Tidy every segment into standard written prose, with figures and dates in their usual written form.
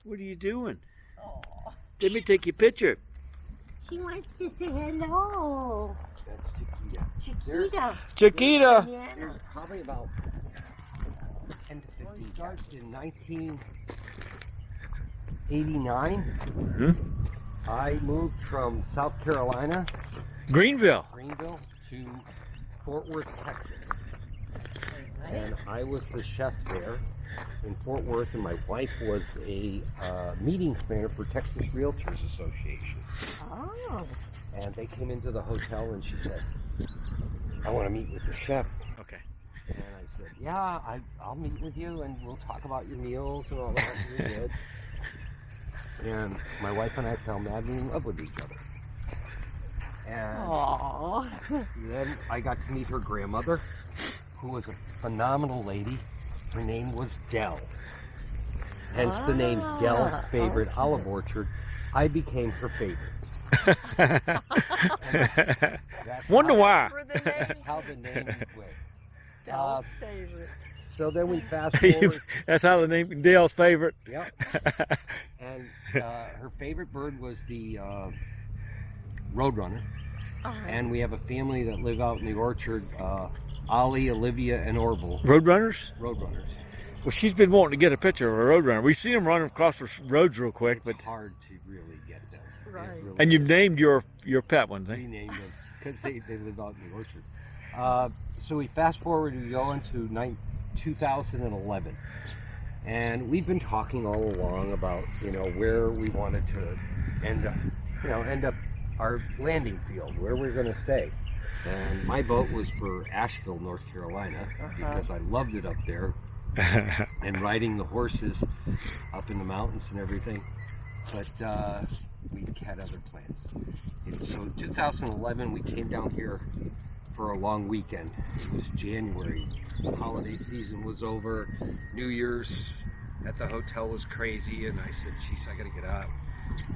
What are you doing? Oh. Let me take your picture. She wants to say hello. That's Chiquita. Chiquita. Chiquita. There's probably about 10 to 15 starts in 1989. I moved from South Carolina, Greenville. to Fort Worth, Texas. And I was the chef there in Fort Worth, and my wife was a meeting planner for Texas Realtors Association. Oh. And they came into the hotel, and she said, "I want to meet with the chef." Okay. And I said, "Yeah, I'll meet with you, and we'll talk about your meals and all that." We did. And my wife and I fell madly in love with each other. And Aww. then I got to meet her grandmother, who was a phenomenal lady. Her name was Dell. Hence the name Dell's Favorite Olive Orchard. I became her favorite. Wonder why. That's how the name went. Dell's favorite. So then we fast forward. That's how the name Dale's favorite. Yep. And her favorite bird was the roadrunner. And we have a family that live out in the orchard, Ollie, Olivia, and Orville. Roadrunners? Roadrunners. Well, she's been wanting to get a picture of a roadrunner. We've seen them running across the roads real quick, but It's hard to really get them. Right. Really and you've named your pet one we thing. named them because they live out in the orchard. So we fast forward, we go into 2011. And we've been talking all along about, where we wanted to end up our landing field, where we're going to stay. And my vote was for Asheville, North Carolina, because I loved it up there, and riding the horses up in the mountains and everything. But we had other plans. And so in 2011, we came down here for a long weekend. It was January. The holiday season was over. New Year's at the hotel was crazy, and I said, "Geez, I got to get out."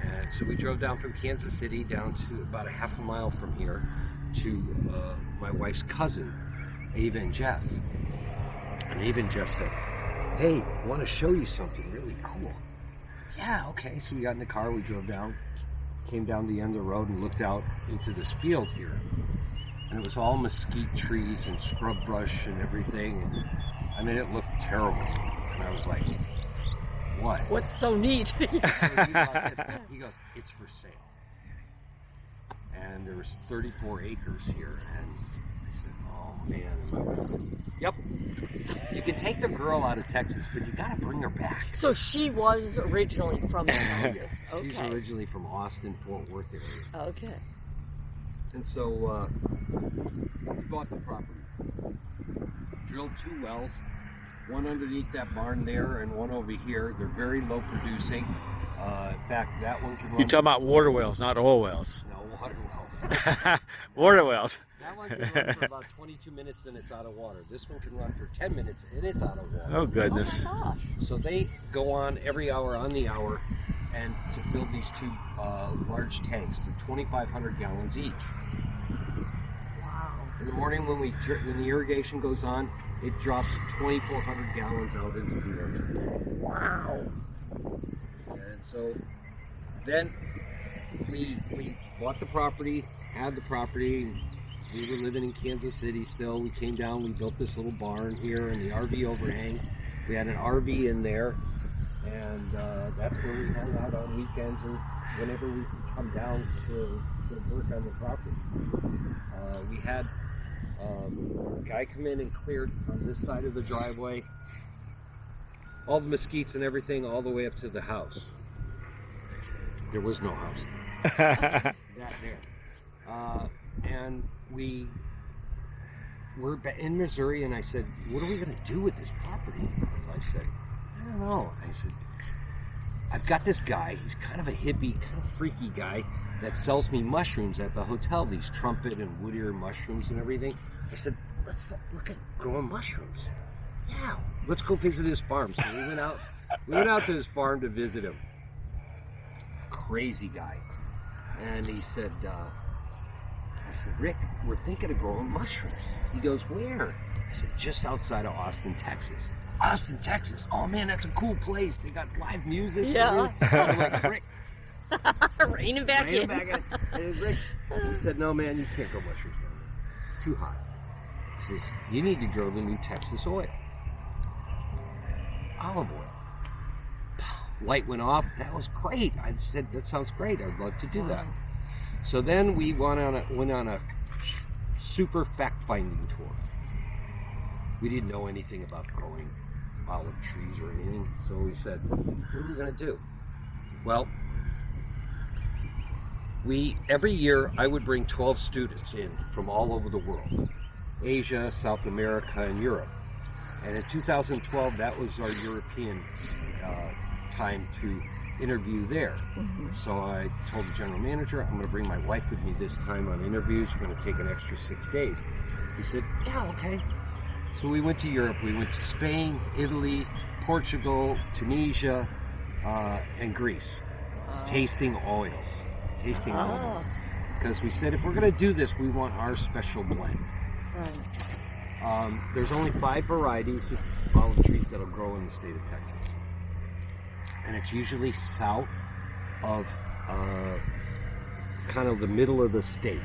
And so we drove down from Kansas City down to about a half a mile from here to my wife's cousin, Ava and Jeff. And Ava and Jeff said, "Hey, I want to show you something really cool." Yeah, okay. So we got in the car, we drove down, came down the end of the road and looked out into this field here. And it was all mesquite trees and scrub brush and everything. And I mean, it looked terrible. And I was like, "What?" What's so neat? He goes, "It's for sale." And there was 34 acres here. And I said, "Oh, man." Yep. You can take the girl out of Texas, but you got to bring her back. So she was originally from Texas. Okay. She's originally from Austin, Fort Worth area. Okay. And so we bought the property. Drilled 2 wells, one underneath that barn there and one over here. They're very low producing. In fact, that one can run... You're talking about water wells, not oil wells. No, water wells. Water wells. That one can run for about 22 minutes and it's out of water. This one can run for 10 minutes and it's out of water. Oh, goodness. Oh my gosh. So they go on every hour on the hour, and to fill these 2 large tanks. They're 2,500 gallons each. Wow. In the morning when the irrigation goes on, it drops 2,400 gallons out into the orchard. Wow. And so then we bought the property, had the property. We were living in Kansas City still. We came down, we built this little barn here and the RV overhang. We had an RV in there, and that's where we hung out on weekends and whenever we could come down to work on the property. We had a guy come in and cleared on this side of the driveway all the mesquites and everything all the way up to the house. There was no house there. That there. And we were in Missouri, and I said, "What are we going to do with this property?" I said, "I don't know." I said, "I've got this guy. He's kind of a hippie, kind of freaky guy that sells me mushrooms at the hotel, these trumpet and wood ear mushrooms and everything." I said, "Let's look at growing mushrooms. Yeah, let's go visit his farm." So we went out to his farm to visit him. Crazy guy. And he said, I said, "Rick, we're thinking of growing mushrooms." He goes, "Where?" I said, "Just outside of Austin, Texas." Austin, Texas. Oh man, that's a cool place. They got live music. Yeah. I'm like, Rick, Raining back Raining in. back in. And Rick, he said, no, man, you can't grow mushrooms down there. Too hot. He says, you need to grow the new Texas oil. Olive oil. Light went off. That was great. I said, that sounds great. I'd love to do that. So then we went on a super fact-finding tour. We didn't know anything about growing olive trees or anything. So we said, what are we going to do? Well, every year I would bring 12 students in from all over the world, Asia, South America, and Europe. And in 2012, that was our European time to interview there. So I told the general manager, I'm going to bring my wife with me this time on interviews. We're going to take an extra 6 days. He said, yeah, okay. So we went to Europe. We went to Spain, Italy, Portugal, Tunisia, and Greece, tasting oils. Because we said, if we're going to do this, we want our special blend. Right. There's only 5 varieties of olive trees that'll grow in the state of Texas. And it's usually south of kind of the middle of the state.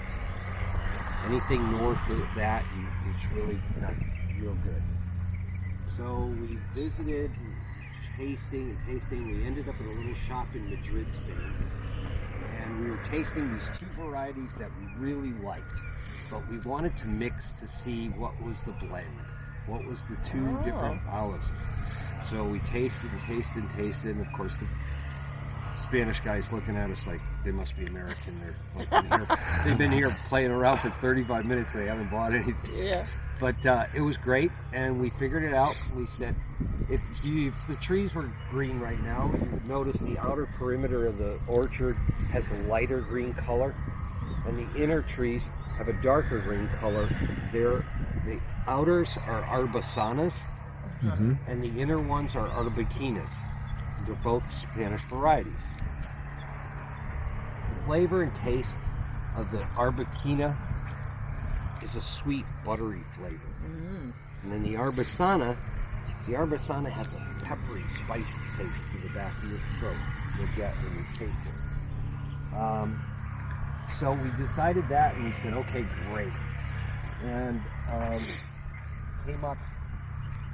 Anything north of that, it's really not real good. So we visited, tasting. We ended up at a little shop in Madrid, Spain. And we were tasting these 2 varieties that we really liked. But we wanted to mix to see what was the blend. What was the 2 different olives. So we tasted. And of course the Spanish guy's looking at us like they must be American. They've been here playing around for 35 minutes. They haven't bought anything. Yeah. But it was great, and we figured it out. We said, if the trees were green right now, you would notice the outer perimeter of the orchard has a lighter green color, and the inner trees have a darker green color. The outers are arbasanas, and the inner ones are arbequinas. They're both Spanish varieties. The flavor and taste of the arbequina is a sweet, buttery flavor. And then the arbasana has a peppery, spicy taste to the back of your throat you'll get when you taste it. So we decided that, and we said, okay, great. And came up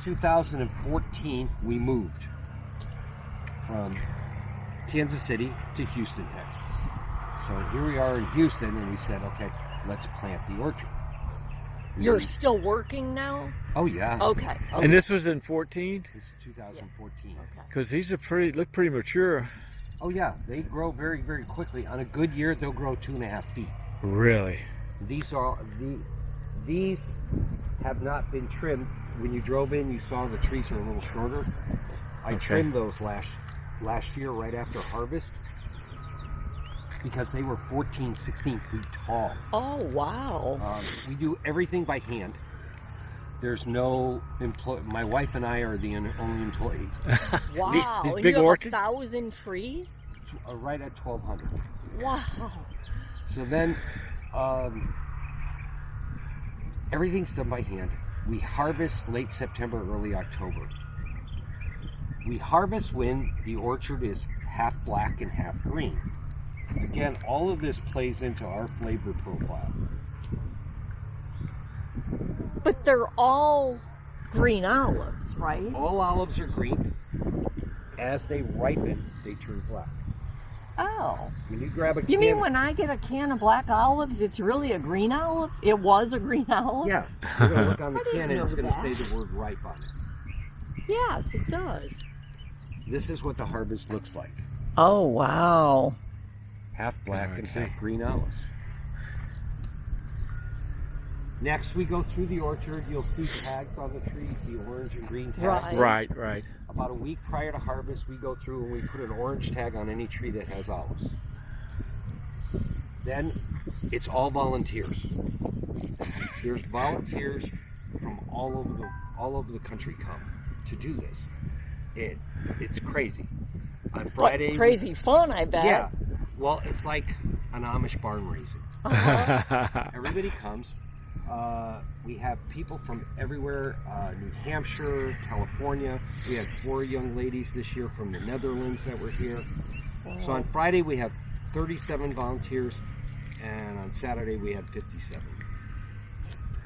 2014, we moved from Kansas City to Houston, Texas. So here we are in Houston, and we said, okay, let's plant the orchard. You're still working now? Oh, yeah. Okay. And this was in 14? This is 2014. Because these are look pretty mature. Oh, yeah. They grow very, very quickly. On a good year, they'll grow 2.5 feet. Really? These have not been trimmed. When you drove in, you saw the trees are a little shorter. I trimmed those last year right after harvest because they were 14, 16 feet tall. Oh, wow. We do everything by hand. There's no my wife and I are the only employees. Wow. These and big you have orchards? 1,000 trees? Right at 1,200. Wow. So then everything's done by hand. We harvest late September, early October. We harvest when the orchard is half black and half green. Again, all of this plays into our flavor profile. But they're all green olives, right? All olives are green. As they ripen, they turn black. Oh. When you grab a can... You mean when I get a can of black olives, it's really a green olive? It was a green olive? Yeah. You're going to look on the I didn't can and it's know going to that. say the word ripe on it. Yes, it does. This is what the harvest looks like. Oh, wow. Half black and half green olives. Next, we go through the orchard. You'll see tags on the trees, the orange and green tags. Right. About a week prior to harvest, we go through and we put an orange tag on any tree that has olives. Then, it's all volunteers. There's volunteers from all over the country come to do this. It's crazy. On Friday, What crazy fun, I bet. yeah. Well, it's like an Amish barn raising. Uh-huh. Everybody comes. We have people from everywhere, New Hampshire, California. We had 4 young ladies this year from the Netherlands that were here. So on Friday we have 37 volunteers, and on Saturday we had 57.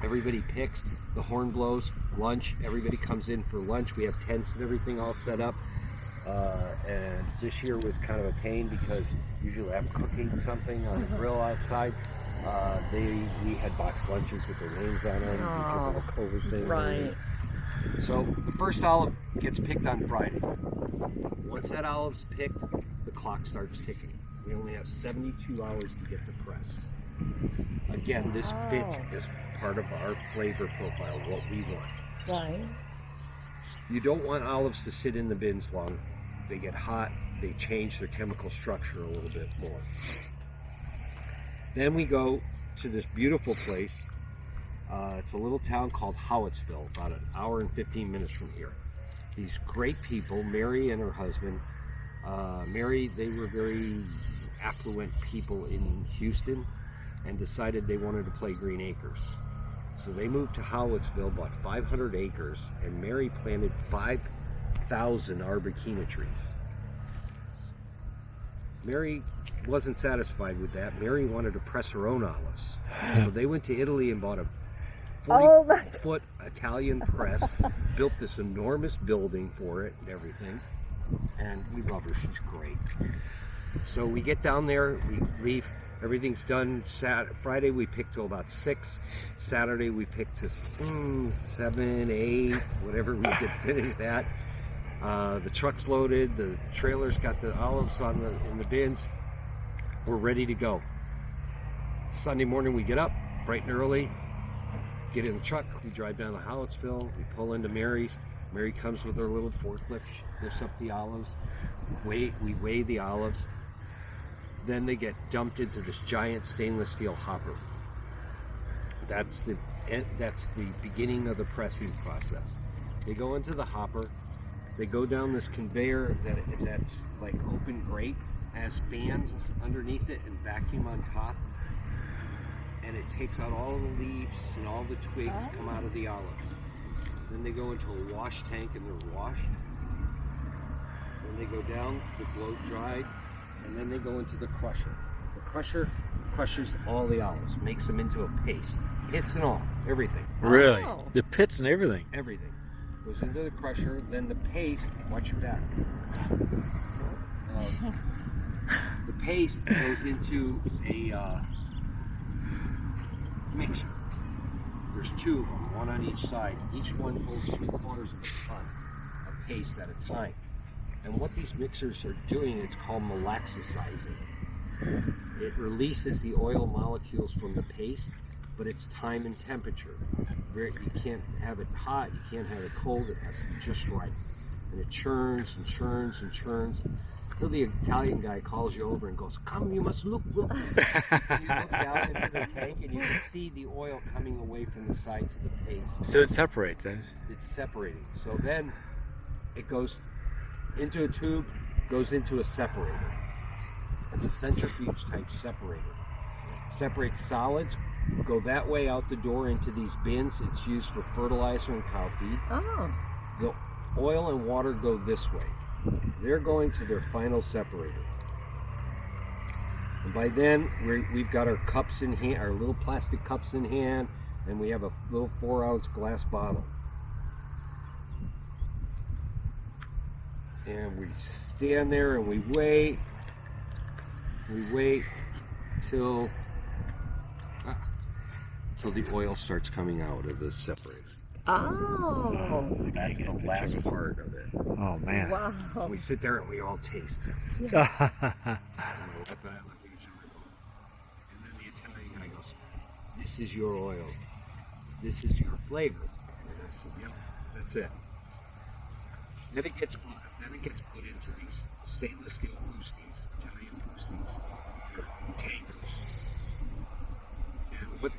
Everybody picks, the horn blows, lunch, everybody comes in for lunch. We have tents and everything all set up. And this year was kind of a pain because usually I'm cooking something on the grill outside. We had boxed lunches with their names on them because of a COVID thing. Right. So the first olive gets picked on Friday. Once that olive's picked, the clock starts ticking. We only have 72 hours to get the press. Again, this fits as part of our flavor profile, what we want. Right. You don't want olives to sit in the bins long. They get hot, they change their chemical structure a little bit more. Then we go to this beautiful place. It's a little town called Howittsville, about an hour and 15 minutes from here. These great people, Mary and her husband. Mary, they were very affluent people in Houston and decided they wanted to play Green Acres. So they moved to Howittsville, bought 500 acres, and Mary planted 5,000 Arbequina trees. Mary wasn't satisfied with that. Mary wanted to press her own olives. So they went to Italy and bought a 40-foot Italian press, built this enormous building for it and everything. And we love her. She's great. So we get down there, we leave. Everything's done. Friday we picked till about 6. Saturday we picked to 7, 8, whatever we could finish that. The truck's loaded. The trailer's got the olives in the bins. We're ready to go. Sunday morning we get up bright and early, get in the truck. We drive down to Howittsville. We pull into Mary's. Mary comes with her little forklift, lifts up the olives. We weigh the olives. Then they get dumped into this giant stainless steel hopper. That's the beginning of the pressing process. They go into the hopper. They go down this conveyor that's like open grate, has fans underneath it and vacuum on top. And it takes out all the leaves and all the twigs come out of the olives. Then they go into a wash tank and they're washed. Then they go down, they're blow dried. And then they go into the crusher. The crusher crushes all the olives, makes them into a paste. Pits and all, everything. Really? The pits and everything? Everything. Goes into the crusher, then the paste, watch your back. The paste goes into a mixer. There's 2 of them, one on each side. Each one holds 3/4 of a ton of paste at a time. And what these mixers are doing, it's called malaxicizing. It releases the oil molecules from the paste, but it's time and temperature. You can't have it hot, you can't have it cold, it has to be just right. And it churns and churns and churns until the Italian guy calls you over and goes, "Come, you must look." And you look down into the tank and you can see the oil coming away from the sides of the paste. So it separates, eh? It's separating. So then it goes into a tube, goes into a separator. It's a centrifuge type separator. Separates solids, go that way out the door into these bins. It's used for fertilizer and cow feed. The oil and water go this way. They're going to their final separator. And by then, we've got our cups in hand, our little plastic cups in hand, and we have a little 4-ounce glass bottle. And we stand there and we wait. We wait till the oil starts coming out of the separator. That's the last part of it. Oh, man. Wow. We sit there and we all taste. And then the Italian guy goes, "This is your oil. This is your flavor." And I said, "Yep, that's it." Then it gets put into these stainless steel fusties, Italian fusties, tankers. And what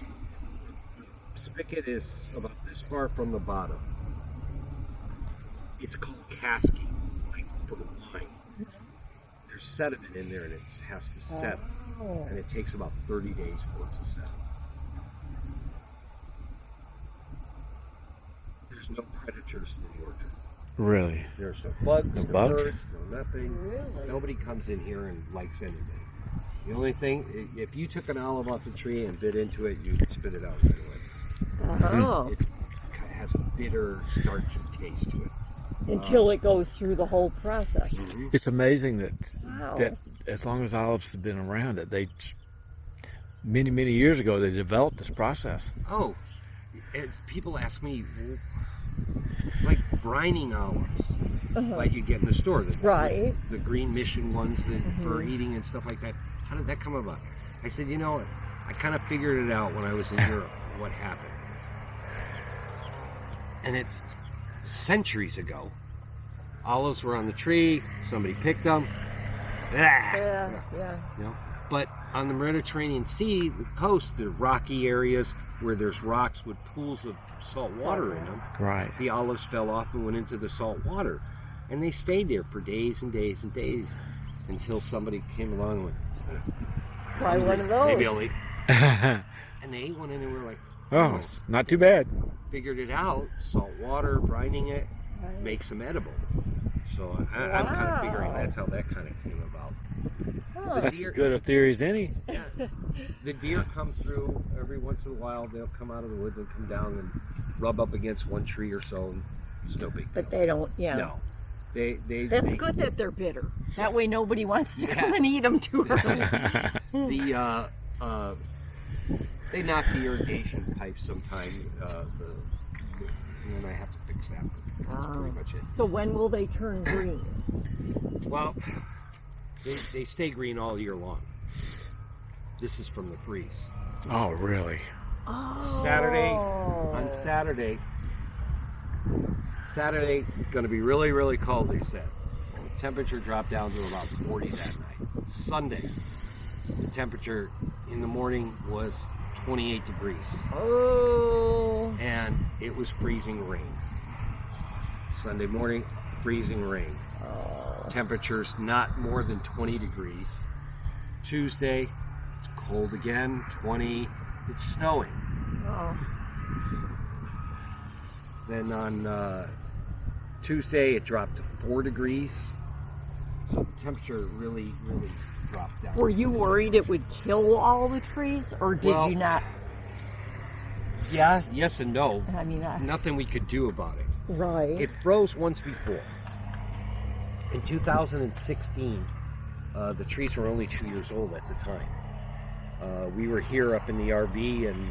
the spigot is about this far from the bottom. It's called casking, like for wine. There's sediment in there and it has to settle. And it takes about 30 days for it to settle. there's no predators in the orchard. Really? There's no bugs, No no bugs? birds, no nothing. Really? Nobody comes in here and likes anything. The only thing, if you took an olive off the tree and bit into it, you'd spit it out right away. Oh. It has a bitter, starchy taste to it. Until it goes through the whole process. It's amazing that Wow. that as long as olives have been around, that they many years ago they developed this process. Oh, as people ask me, like brining olives, like you get in the store, Right. the green mission ones that for eating and stuff like that. How did that come about? I said, you know, I kind of figured it out when I was in Europe, what happened. And it's centuries ago. Olives were on the tree, somebody picked them. Yeah. You know? But on the Mediterranean Sea, the coast, the rocky areas where there's rocks with pools of salt water in them, Right. the olives fell off and went into the salt water. And they stayed there for days and days and days until somebody came along and went, Try one of those. maybe I'll eat. And they ate one and they were like, Oh, it's not too bad. figured it out. Salt water, brining it, makes them edible. So I'm kind of figuring that's how that kind of came about. Huh. That's as good a theory as any. Yeah. The deer come through every once in a while. They'll come out of the woods and come down and rub up against one tree or so. And it's no big deal. But they don't, No. That's good that they're bitter. That way nobody wants to come and eat them too early. They knock the irrigation pipe sometime, and then I have to fix that. But that's pretty much it. So when will they turn green? Well, they stay green all year long. This is from the freeze. Oh, really? Oh. Saturday, going to be really, really cold, they said. The temperature dropped down to about 40 that night. Sunday, the temperature in the morning was 28 degrees. Oh. And it was freezing rain. Sunday morning, freezing rain. Temperatures not more than 20 degrees. Tuesday, it's cold again, 20. It's snowing. Oh. Then on Tuesday, it dropped to 4 degrees. So the temperature really, really dropped down. Were you worried it would kill all the trees, or did you not? Yeah, yes and no. I mean, Nothing we could do about it. right. It froze once before. In 2016, the trees were only 2 years old at the time. We were here up in the RV and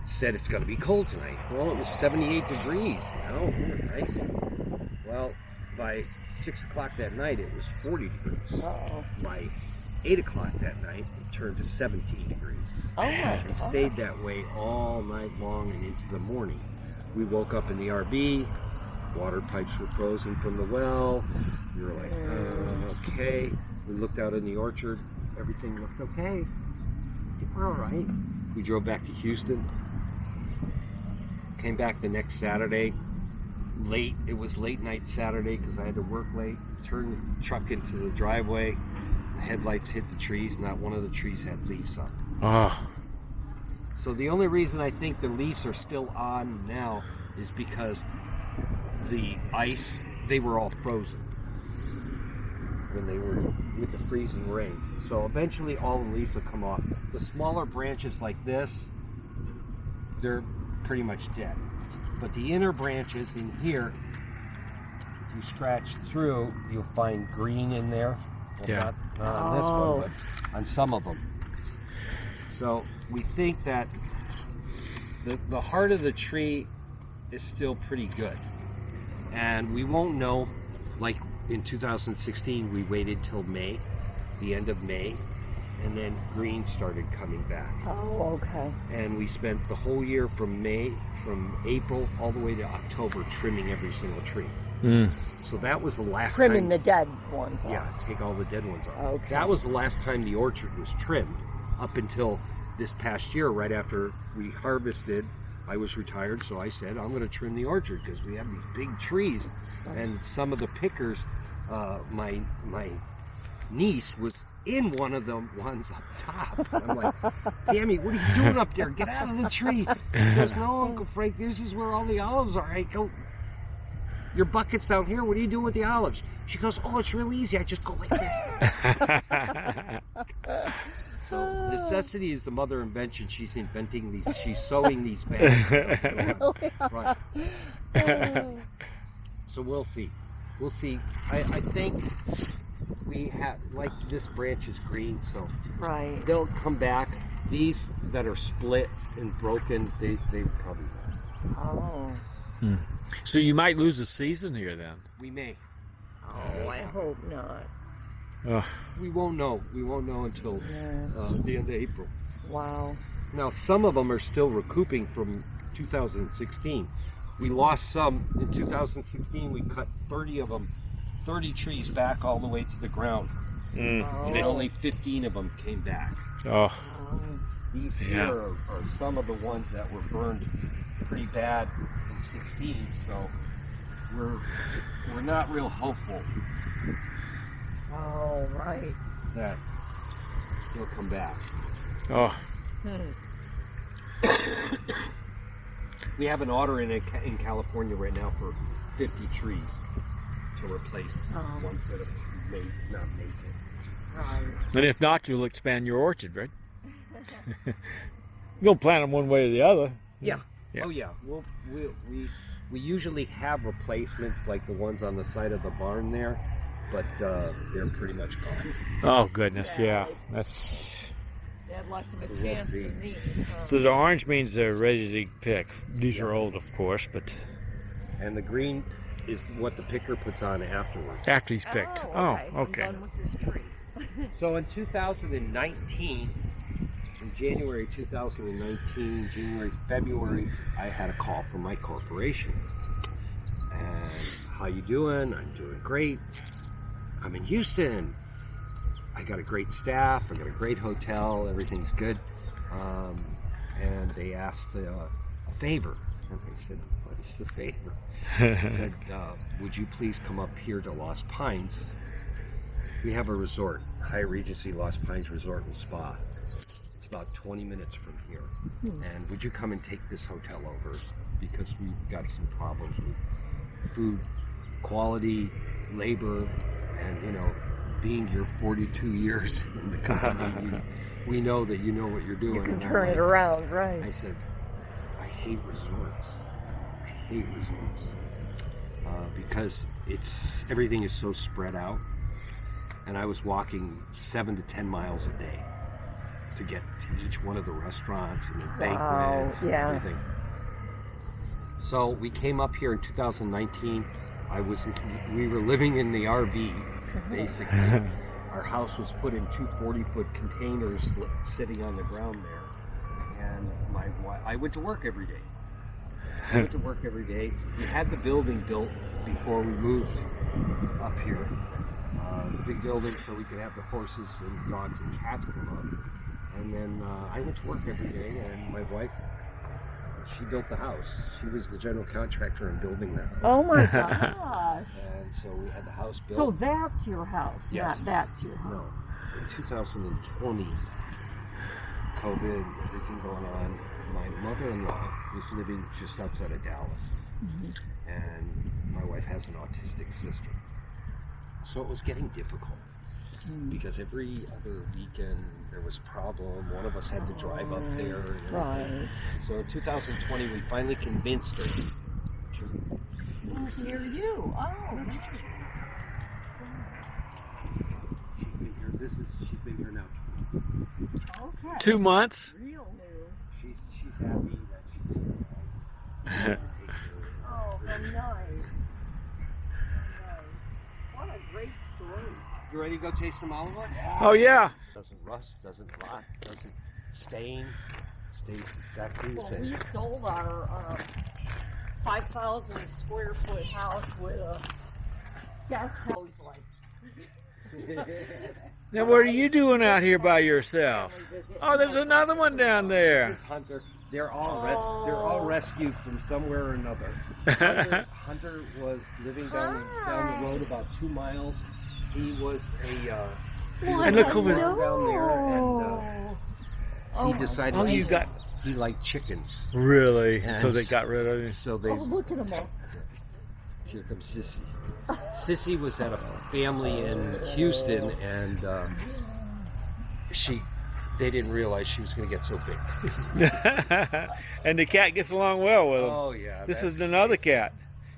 said it's going to be cold tonight. Well, it was 78 degrees, you know, nice. Well, by 6 o'clock that night, it was 40 degrees. Uh-oh. By 8 o'clock that night, it turned to 17 degrees. Oh my And God. stayed that way all night long and into the morning. We woke up in the RV, water pipes were frozen from the well. We were like, okay. We looked out in the orchard, everything looked okay. I said, we're all right. We drove back to Houston. Came back the next Saturday, late. It was late night Saturday because I had to work late. Turned the truck into the driveway. The headlights hit the trees. Not one of the trees had leaves on. Oh, So the only reason I think the leaves are still on now is because the ice, they were all frozen when they were with the freezing rain. So eventually all the leaves will come off. The smaller branches like this, they're pretty much dead. But the inner branches in here, if you scratch through, you'll find green in there. Well, Yeah. not on this one, but on some of them. So we think that the heart of the tree is still pretty good. And we won't know, like in 2016, we waited till May, the end of May, and then green started coming back. Oh, okay. And we spent the whole year from April all the way to October trimming every single tree. So that was the last Trimming time. the dead ones off. Yeah, take all the dead ones off. Okay. That was the last time the orchard was trimmed up until this past year, right after we harvested. I was retired, so I said, I'm going to trim the orchard because we have these big trees. And some of the pickers, my niece was in one of the ones up top. And I'm like, Tammy, what are you doing up there? Get out of the tree. She goes, no, Uncle Frank, this is where all the olives are. I go, your bucket's down here. What are you doing with the olives? She goes, oh, it's real easy. I just go like this. So necessity is the mother of invention. She's inventing these. She's sewing these bags. Right. So we'll see. We'll see. I think we have, like, this branch is green, so Right. they'll come back. These that are split and broken, they probably won't. Oh. So you might lose a season here then. We may. Oh, I hope not. We won't know. We won't know until the end of April. Wow. Now, some of them are still recouping from 2016. We lost some in 2016. We cut 30 of them, 30 trees back all the way to the ground. And only 15 of them came back. Oh, These here are some of the ones that were burned pretty bad in 16. So we're not real hopeful Oh, right. that they'll come back. oh, We have an order in California right now for 50 trees to replace ones that have not made it. Right. and if not, you'll expand your orchard, right? You'll plant them one way or the other. Yeah. Yeah. Oh yeah. We usually have replacements like the ones on the side of the barn there, but they're pretty much gone. Oh goodness, yeah. That's They had less of a We'll chance see. than these. so the orange means they're ready to pick. These are old, of course, but And the green is what the picker puts on afterwards. after he's picked. Oh, Oh, okay. I'm done with this tree. So in 2019, in January 2019, January, February, I had a call from my corporation. And how you doing? I'm doing great. I'm in Houston. I got a great staff. I got a great hotel. Everything's good. And they asked a favor. And I said, what's the favor? I said, would you please come up here to Lost Pines? We have a resort, High Regency Lost Pines Resort and Spa. It's about 20 minutes from here. And would you come and take this hotel over? Because we've got some problems with food quality, labor, and, you know, being here 42 years in the company, we know that you know what you're doing. You can And I'm turn like- it around, I right? said, I hate resorts. I hate resorts. Because everything is so spread out. And I was walking 7 to 10 miles a day to get to each one of the restaurants and the banquets and yeah. everything. So we came up here in 2019. We were living in the RV, basically. Our house was put in 2 40-foot containers sitting on the ground there. And I went to work every day. We had the building built before we moved up here. Big building so we could have the horses and dogs and cats come up. And then I went to work every day, and my wife, she built the house. She was the general contractor in building that house. Oh my gosh. And so we had the house built. So that's your house, Yes. not that's your house. No, in 2020, COVID, everything going on, my mother-in-law was living just outside of Dallas. And my wife has an autistic sister. So it was getting difficult because every other weekend there was a problem. One of us had to drive up there and everything. Right. So in 2020, we finally convinced her to Oh, here you. Oh. She's been here. She's been here now 2 months. Okay. 2 months. Real new. She's happy that she's here. I to take care of her. Oh, how nice. What a great story. You ready to go taste some olive oil? Oh yeah. Doesn't rust, doesn't rot, doesn't stain. Stays exactly the Well, same. we sold our 5,000 square foot house with a guest house like Now what are you doing out here by yourself? family visit. Oh, there's another one down there. This is Hunter. They're all rescued from somewhere or another. Hunter was living down the road about 2 miles. He was And look over there. down there, and he decided he liked chickens. Really? And So they got rid of you? So they. Oh, look at them all. Here comes Sissy. Sissy was at a family in Houston, and they didn't realize she was going to get so big. And the cat gets along well with him. Oh yeah. This is another cat.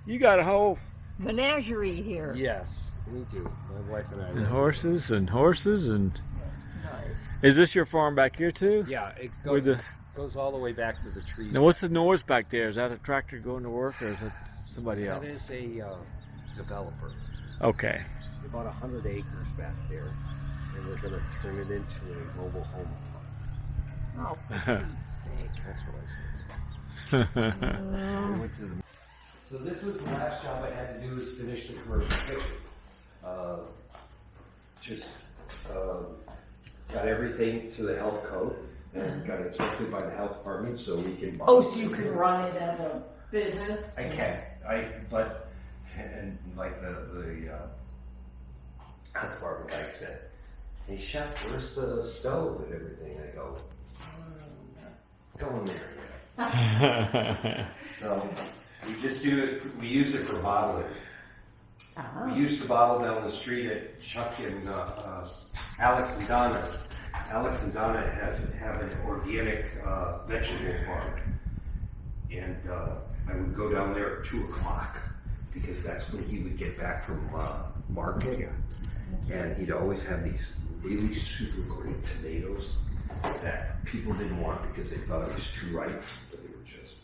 You got a whole Menagerie here. Yes, we do. My wife and I. and horses and horses and. Nice. Is this your farm back here too? Yeah, it With goes all the way back to the trees. Now what's the noise back there? Is that a tractor going to work or is it somebody That else? is a developer. Okay. About 100 acres back there, and we're going to turn it into a mobile home park. Oh, for Pete's sake. That's what I said. So this was the last job I had to do, was finish the commercial kitchen. Got everything to the health code and got it inspected by the health department so we can. Oh, so you can run it as a business? I can. And like the health department guy said, "Hey chef, where's the stove and everything?" I go, "Go in there." So we just do it. We use it for bottling. We used to bottle down the street at Chuck and Alex and Donna's. Alex and Donna have an organic vegetable farm, and I would go down there at 2:00 because that's when he would get back from market, and he'd always have these really super great tomatoes that people didn't want because they thought it was too ripe, but they were just.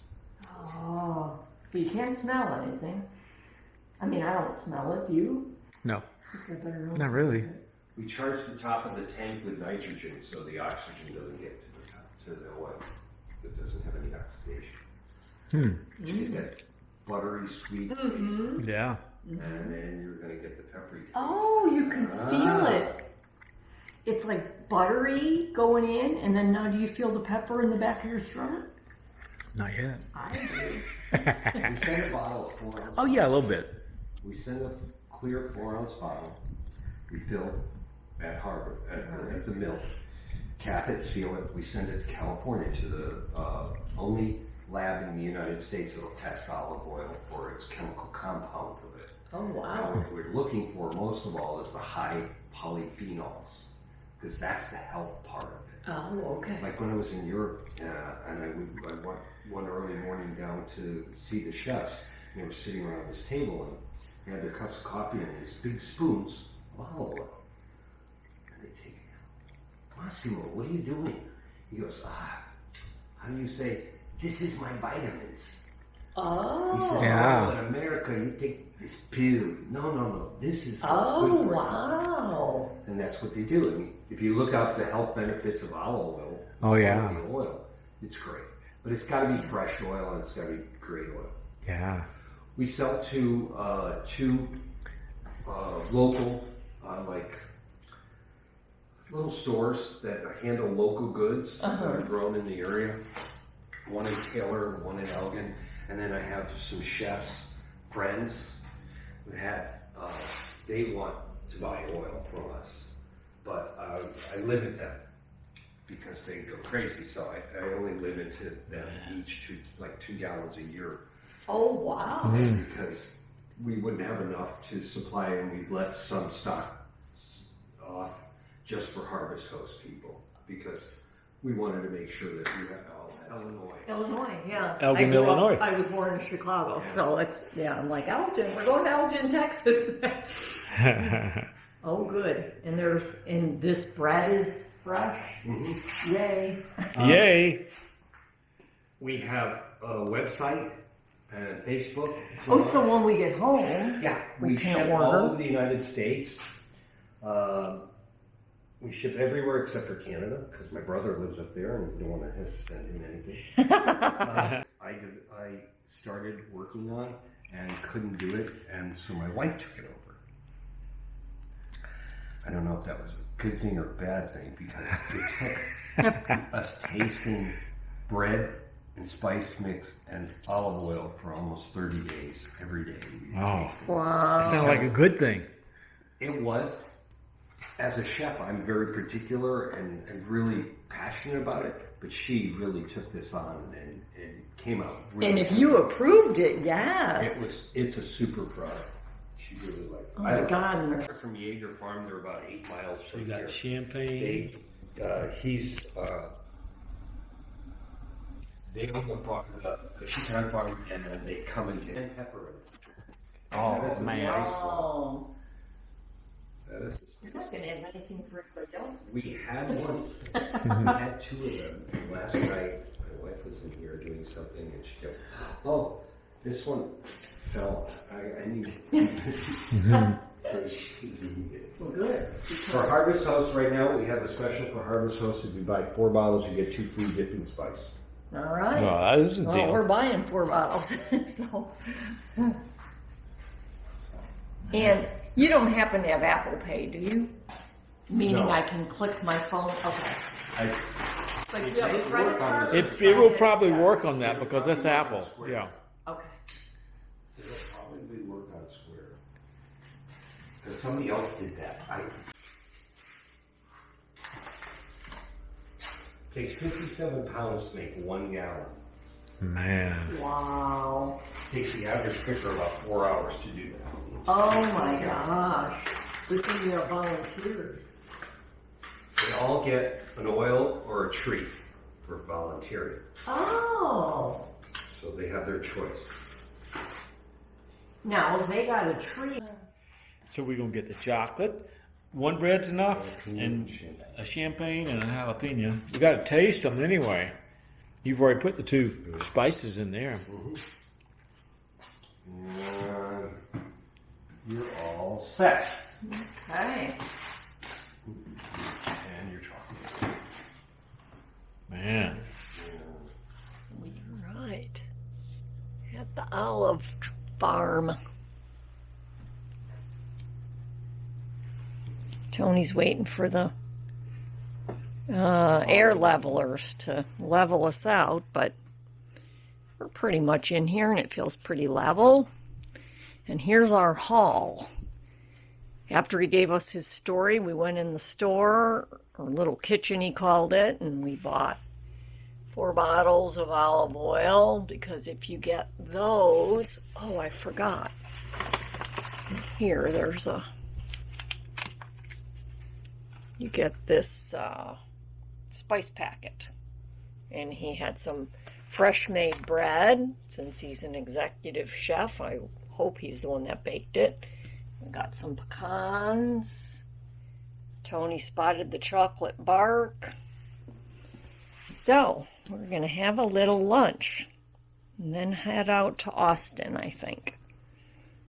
Oh, so you can't smell anything. I mean, I don't smell it. Do you? No. Just got better nose. Not really. We charge the top of the tank with nitrogen so the oxygen doesn't get to the oil. It doesn't have any oxidation. You get that buttery sweet taste, Yeah. and then you're going to get the peppery taste. Oh, you can feel it. It's like buttery going in, and then now do you feel the pepper in the back of your throat? Not yet. I do. We send a bottle of 4 ounce. Oh yeah, a little bit. We send a clear 4 ounce bottle. We fill at Harvard, at the mill. Cap it, seal it. We send it to California to the only lab in the United States that will test olive oil for its chemical compound of it. Oh, Now, wow. what we're looking for most of all is the high polyphenols, because that's the health part of it. Oh, okay. Like when I was in Europe, and I went one early morning down to see the chefs, and they were sitting around this table, and they had their cups of coffee and these big spoons of olive oil. And they take it out. Massimo, what are you doing? He goes, how do you say, this is my vitamins. Oh. He says, Yeah. oh, in America, you take this pill. No, this is what's Oh, good for you. wow. And that's what they do. And if you look up the health benefits of olive oil, Oh, yeah. quality oil, it's great. But it's got to be fresh oil and it's got to be great oil. Yeah. We sell to two local, like little stores that handle local goods that are grown in the area. One in Taylor, one in Elgin, and then I have some chefs, friends, that they want to buy oil from us, but I limit them because they go crazy. So I only limit to them each to like 2 gallons a year. Oh, wow. Because we wouldn't have enough to supply, and we've left some stock off just for Harvest Coast people because we wanted to make sure that we had all that Illinois, yeah. Elgin, I grew up- Illinois. I was born in Chicago, so it's, I'm like, Elgin, we're going to Elgin, Texas. Oh, good. And this bread is fresh. Yay. Yay. We have a website and Facebook. Oh, so when we get home, Yeah, we we can ship order. all over the United States. We ship everywhere except for Canada because my brother lives up there and we don't want to send him anything. I started working on it and couldn't do it, and so my wife took it over. I don't know if that was a good thing or a bad thing because it took us tasting bread and spice mix and olive oil for almost 30 days every day. Oh. Wow. Sounds like a good thing. It was, as a chef, I'm very particular and really passionate about it. But she really took this on and came out. Really And if you approved it, yes. It's a super product. She really likes it. Oh my God. They're from Jaeger Farm. They're about 8 miles So from you got here. champagne. They own the farm, the pecan farm, and then they come and get pepper in it. Oh, That is the man. spice one. Oh. That is the You're not going to have anything for everybody else. We had one. We had 2 of them. Last night, my wife was in here doing something, and she goes, "Oh, this one fell. I need." So she's eating it. Well, good. For Harvest House right now, we have a special for Harvest House. If you buy 4 bottles, you get 2 free dipping spice. All right. Well, that is a Well, deal. we're buying 4 bottles. So. And you don't happen to have Apple Pay, do you? Meaning No. I can click my phone? Okay. But you have a It credit work on card? this. It will probably work on that because that's Apple. Yeah. Okay. It'll probably work on Square. Because somebody else did that. Takes 57 pounds to make 1 gallon. Man. Wow. Takes the average picker about 4 hours to do that. Oh my gosh. Good thing you have volunteers. They all get an oil or a treat for volunteering. Oh. So they have their choice. Now, if they got a treat. So we're going to get the chocolate. 1 bread's enough, and a champagne and a jalapeno. We got to taste them anyway. You've already put the 2 spices in there. And you're all set. Okay. And your chocolate. Man. Right. At the olive farm. Tony's waiting for the air levelers to level us out, but we're pretty much in here and it feels pretty level. And here's our haul. After he gave us his story, we went in the store, or little kitchen he called it, and we bought 4 bottles of olive oil, because if you get those, oh, I forgot. Here, there's you get this spice packet. And he had some fresh made bread. Since he's an executive chef, I hope he's the one that baked it. We got some pecans. Tony spotted the chocolate bark. So, we're going to have a little lunch and then head out to Austin, I think.